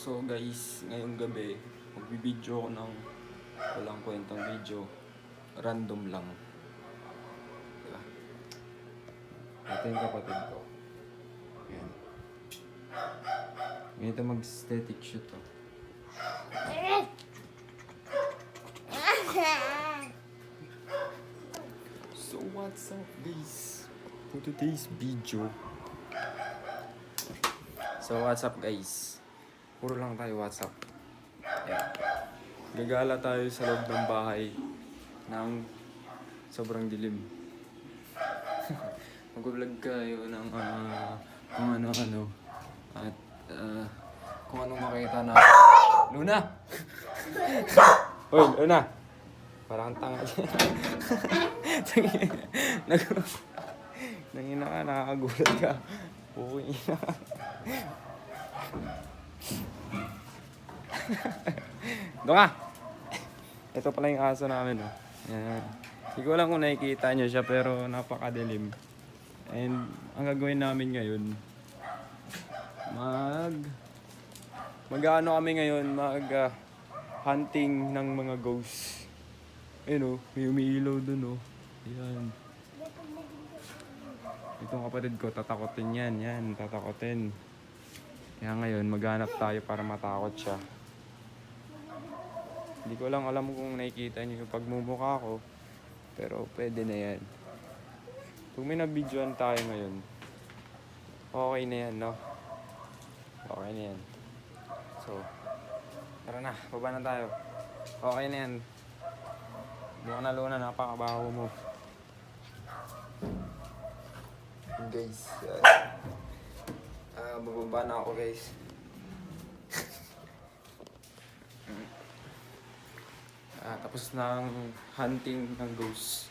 So guys, ngayong gabi, magbibideo ako ng walang kwentang video. Random lang. Diba? Ito yung kapatid ko. Ayan. Ganito mag-aesthetic shoot to. So what's up guys? For today's video. So what's up guys? Puro lang tayo WhatsApp. Ayan. Gagala tayo sa loob ng bahay ng sobrang dilim. Mag-vlog kayo ng kung ano-ano. At kung anong makita na. Luna! Hoy, Luna! Parang tanga siya. Nangina ka, nakakagulat ka. Puking ina. Doon ka! Ito pala yung aso namin, oh. Yan. Hindi ko alam kung nakikita nyo siya, pero napakadilim. And ang gagawin namin ngayon, mag-ano kami ngayon, hunting ng mga ghosts. Ayun, oh, may umiilaw dun, oh. Ayan. Itong kapatid ko, tatakotin yan, tatakotin. Kaya ngayon, maghanap tayo para matakot siya. Hindi ko lang alam kung nakikita niyo yung pagmumukha ko. Pero pwede na yan. Kung may nabidyoan tayo ngayon, okay na yan, no? Okay na yan. So, tara na, baba na tayo. Okay na yan. Buka na Luna, napakabaho mo. Guys, bababa na ako guys. Tapos ng hunting ng ghosts.